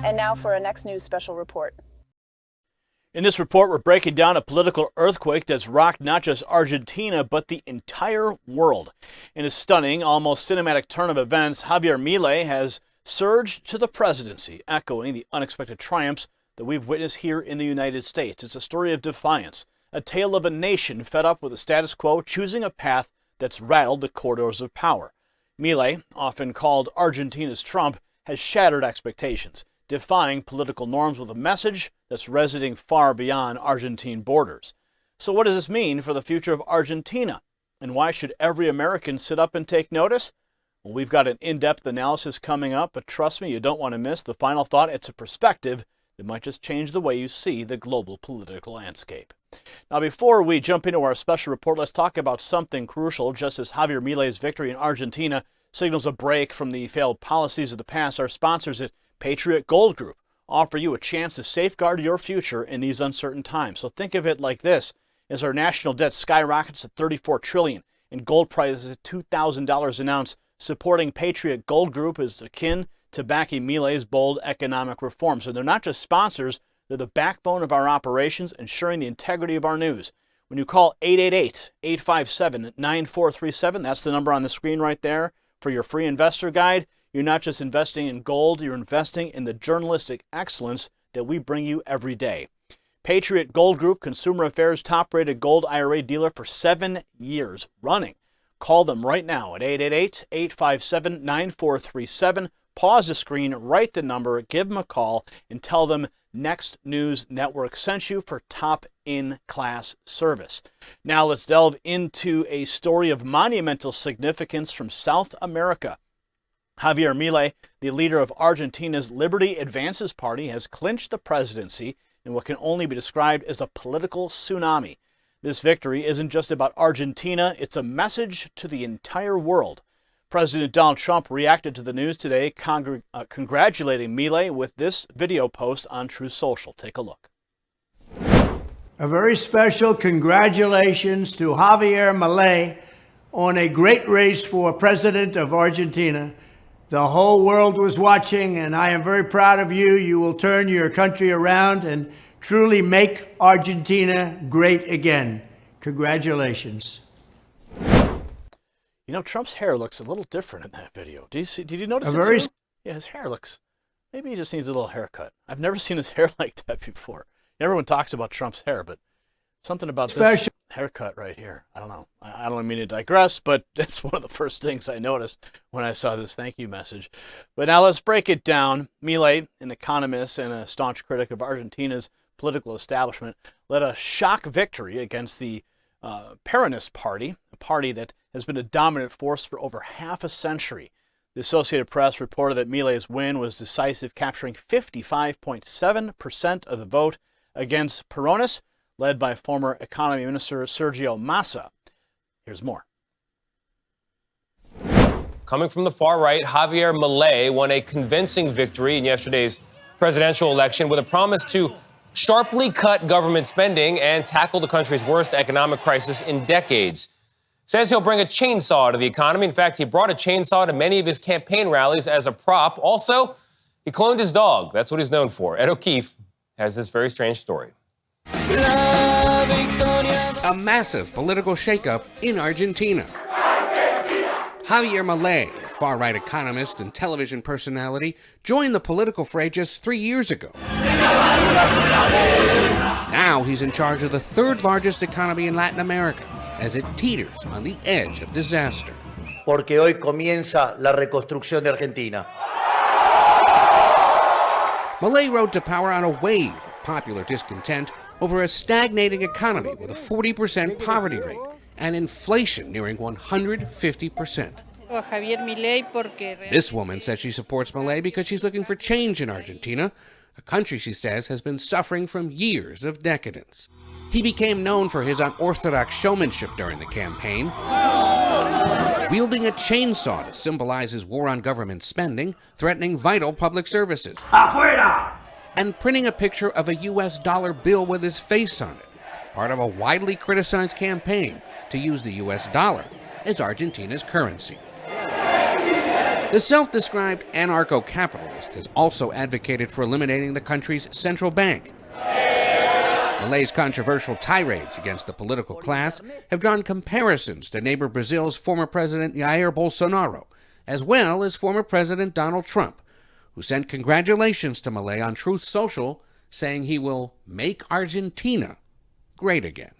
And now for our next news special report. In this report, we're breaking down a political earthquake that's rocked not just Argentina, but the entire world. In a stunning, almost cinematic turn of events, Javier Milei has surged to the presidency, echoing the unexpected triumphs that we've witnessed here in the United States. It's a story of defiance, a tale of a nation fed up with the status quo, choosing a path that's rattled the corridors of power. Milei, often called Argentina's Trump, has shattered expectations, defying political norms with a message that's resonating far beyond Argentine borders. So what does this mean for the future of Argentina? And why should every American sit up and take notice? Well, we've got an in-depth analysis coming up, but trust me, you don't want to miss the final thought. It's a perspective that might just change the way you see the global political landscape. Now, before we jump into our special report, let's talk about something crucial. Just as Javier Milei's victory in Argentina signals a break from the failed policies of the past, our sponsors at Patriot Gold Group offer you a chance to safeguard your future in these uncertain times. So think of it like this. As our national debt skyrockets to $34 trillion and gold prices at $2,000 an ounce, supporting Patriot Gold Group is akin to backing Milei's bold economic reforms. So they're not just sponsors, they're the backbone of our operations, ensuring the integrity of our news. When you call 888-857-9437, that's the number on the screen right there, for your free investor guide, you're not just investing in gold, you're investing in the journalistic excellence that we bring you every day. Patriot Gold Group, Consumer Affairs top-rated gold IRA dealer for 7 years running. Call them right now at 888-857-9437. Pause the screen, write the number, give them a call, and tell them Next News Network sent you for top-in-class service. Now let's delve into a story of monumental significance from South America. Javier Milei, the leader of Argentina's Liberty Advances Party, has clinched the presidency in what can only be described as a political tsunami. This victory isn't just about Argentina, it's a message to the entire world. President Donald Trump reacted to the news today, congratulating Milei with this video post on Truth Social. Take a look. A very special congratulations to Javier Milei on a great race for president of Argentina. The whole world was watching, and I am very proud of you. You will turn your country around and truly make Argentina great again. Congratulations. You know, Trump's hair looks a little different in that video. Did you notice it? Yeah, his hair looks, maybe he just needs a little haircut. I've never seen his hair like that before. Everyone talks about Trump's hair, but something about this haircut right here. I don't know. I don't mean to digress, but that's one of the first things I noticed when I saw this thank you message. But now let's break it down. Milei, an economist and a staunch critic of Argentina's political establishment, led a shock victory against the Peronist party, a party that has been a dominant force for over half a century. The Associated Press reported that Milei's win was decisive, capturing 55.7% of the vote against Peronist, led by former Economy Minister Sergio Massa. Here's more. Coming from the far right, Javier Milei won a convincing victory in yesterday's presidential election with a promise to sharply cut government spending and tackle the country's worst economic crisis in decades. Says he'll bring a chainsaw to the economy. In fact, he brought a chainsaw to many of his campaign rallies as a prop. Also, he cloned his dog. That's what he's known for. Ed O'Keefe has this very strange story. A massive political shakeup in Argentina. Javier Milei, a far-right economist and television personality, joined the political fray just 3 years ago. Now he's in charge of the third largest economy in Latin America, as it teeters on the edge of disaster. Porque hoy comienza la reconstrucción de Argentina. Milei rode to power on a wave of popular discontent over a stagnating economy with a 40% poverty rate and inflation nearing 150%. This woman says she supports Milei because she's looking for change in Argentina, a country she says has been suffering from years of decadence. He became known for his unorthodox showmanship during the campaign, wielding a chainsaw to symbolize his war on government spending, threatening vital public services. Afuera! And printing a picture of a US dollar bill with his face on it, part of a widely criticized campaign to use the US dollar as Argentina's currency. The self-described anarcho-capitalist has also advocated for eliminating the country's central bank. Milei's controversial tirades against the political class have drawn comparisons to neighbor Brazil's former president Jair Bolsonaro, as well as former President Donald Trump, who sent congratulations to Milei on Truth Social, saying he will make Argentina great again.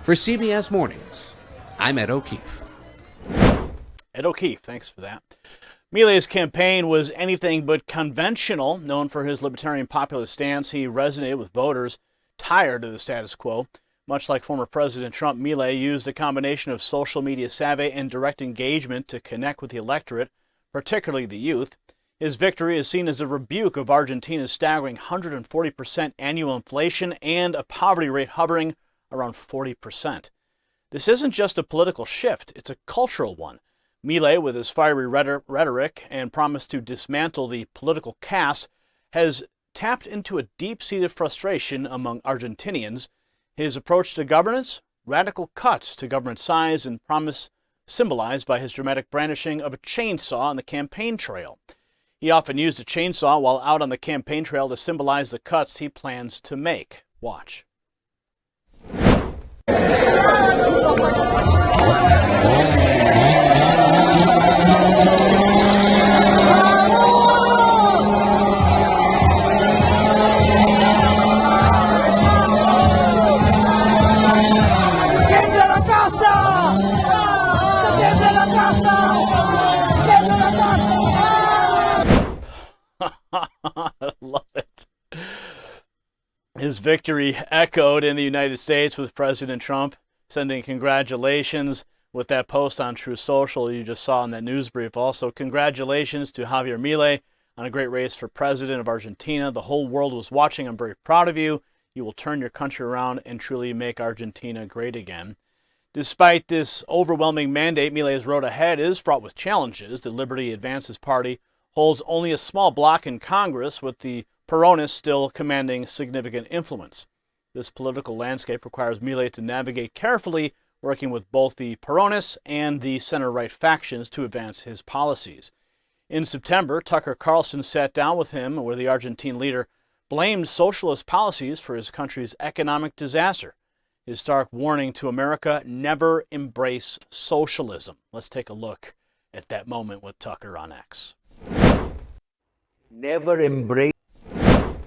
For CBS Mornings, I'm Ed O'Keefe. Ed O'Keefe, thanks for that. Milei's campaign was anything but conventional. Known for his libertarian populist stance, he resonated with voters tired of the status quo. Much like former President Trump, Milei used a combination of social media savvy and direct engagement to connect with the electorate, particularly the youth. His victory is seen as a rebuke of Argentina's staggering 140% annual inflation and a poverty rate hovering around 40%. This isn't just a political shift, it's a cultural one. Milei, with his fiery rhetoric and promise to dismantle the political caste, has tapped into a deep-seated frustration among Argentinians. His approach to governance, radical cuts to government size and promise symbolized by his dramatic brandishing of a chainsaw on the campaign trail. He often used a chainsaw while out on the campaign trail to symbolize the cuts he plans to make. Watch. I love it. His victory echoed in the United States with President Trump sending congratulations with that post on Truth Social you just saw in that news brief. Also, congratulations to Javier Milei on a great race for president of Argentina. The whole world was watching. I'm very proud of you. You will turn your country around and truly make Argentina great again. Despite this overwhelming mandate, Milei's road ahead is fraught with challenges. The Liberty Advances Party holds only a small block in Congress, with the Peronist still commanding significant influence. This political landscape requires Milei to navigate carefully, working with both the Peronists and the center-right factions to advance his policies. In September, Tucker Carlson sat down with him, where the Argentine leader blamed socialist policies for his country's economic disaster. His stark warning to America: never embrace socialism. Let's take a look at that moment with Tucker on X. Never embrace.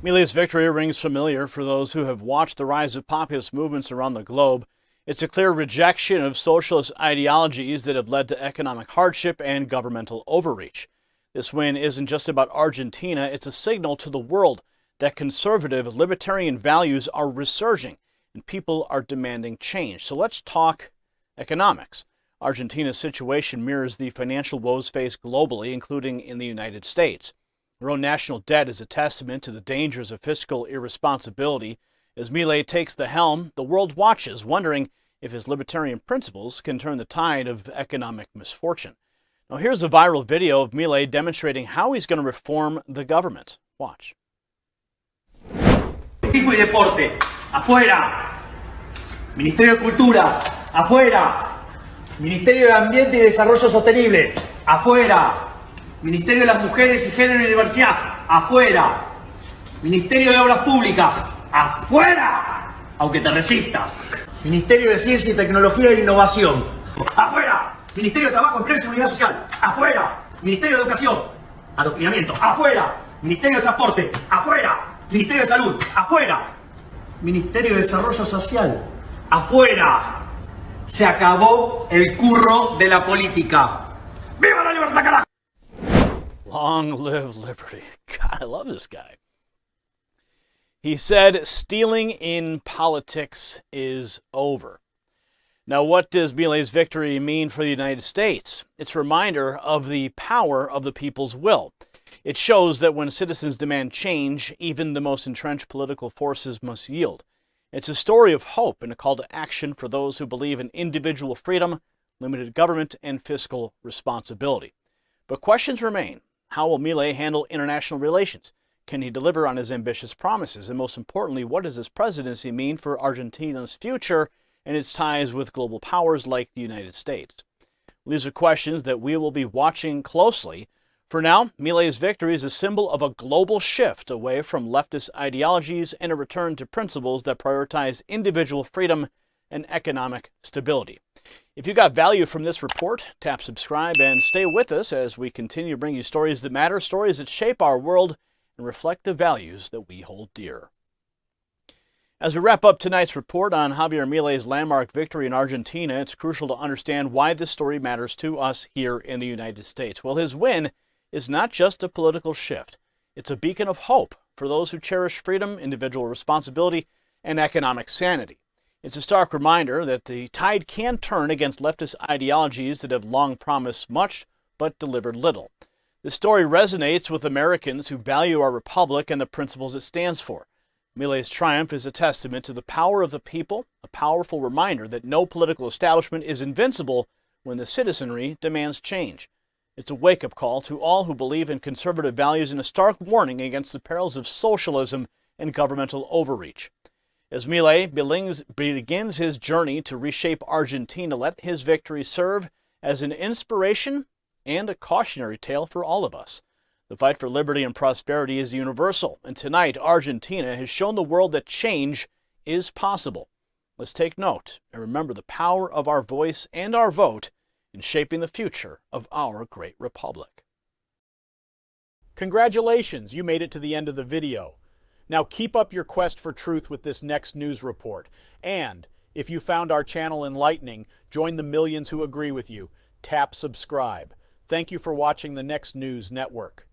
Milei's victory rings familiar for those who have watched the rise of populist movements around the globe. It's a clear rejection of socialist ideologies that have led to economic hardship and governmental overreach. This win isn't just about Argentina, it's a signal to the world that conservative libertarian values are resurging and people are demanding change. So let's talk economics. Argentina's situation mirrors the financial woes faced globally, including in the United States. Her own national debt is a testament to the dangers of fiscal irresponsibility. As Milei takes the helm, the world watches, wondering if his libertarian principles can turn the tide of economic misfortune. Now here's a viral video of Milei demonstrating how he's going to reform the government. Watch. Turismo y deporte, afuera. Ministerio de Cultura, afuera. Ministerio de Ambiente y Desarrollo Sostenible, afuera. Ministerio de las Mujeres y Género y Diversidad, afuera. Ministerio de Obras Públicas, afuera. Aunque te resistas. Ministerio de Ciencia y Tecnología e Innovación, afuera. Ministerio de Trabajo, Empleo y Seguridad Social, afuera. Ministerio de Educación, Adoctrinamiento, afuera. Ministerio de Transporte, afuera. Ministerio de Salud, afuera. Ministerio de Desarrollo Social, afuera. Se acabó el curro de la política. ¡Viva la libertad, carajo! Long live liberty. God, I love this guy. He said stealing in politics is over. Now, what does Milei's victory mean for the United States? It's a reminder of the power of the people's will. It shows that when citizens demand change, even the most entrenched political forces must yield. It's a story of hope and a call to action for those who believe in individual freedom, limited government, and fiscal responsibility. But questions remain. How will Milei handle international relations? Can he deliver on his ambitious promises? And most importantly, what does his presidency mean for Argentina's future and its ties with global powers like the United States? These are questions that we will be watching closely. For now, Milei's victory is a symbol of a global shift away from leftist ideologies and a return to principles that prioritize individual freedom and economic stability. If you got value from this report, tap subscribe and stay with us as we continue to bring you stories that matter, stories that shape our world and reflect the values that we hold dear. As we wrap up tonight's report on Javier Milei's landmark victory in Argentina, it's crucial to understand why this story matters to us here in the United States. Well, his win is not just a political shift. It's a beacon of hope for those who cherish freedom, individual responsibility, and economic sanity. It's a stark reminder that the tide can turn against leftist ideologies that have long promised much but delivered little. This story resonates with Americans who value our republic and the principles it stands for. Milei's triumph is a testament to the power of the people, a powerful reminder that no political establishment is invincible when the citizenry demands change. It's a wake-up call to all who believe in conservative values and a stark warning against the perils of socialism and governmental overreach. As Milei begins his journey to reshape Argentina, let his victory serve as an inspiration and a cautionary tale for all of us. The fight for liberty and prosperity is universal, and tonight Argentina has shown the world that change is possible. Let's take note and remember the power of our voice and our vote in shaping the future of our great republic. Congratulations, you made it to the end of the video. Now keep up your quest for truth with this next news report. And if you found our channel enlightening, join the millions who agree with you. Tap subscribe. Thank you for watching the Next News Network.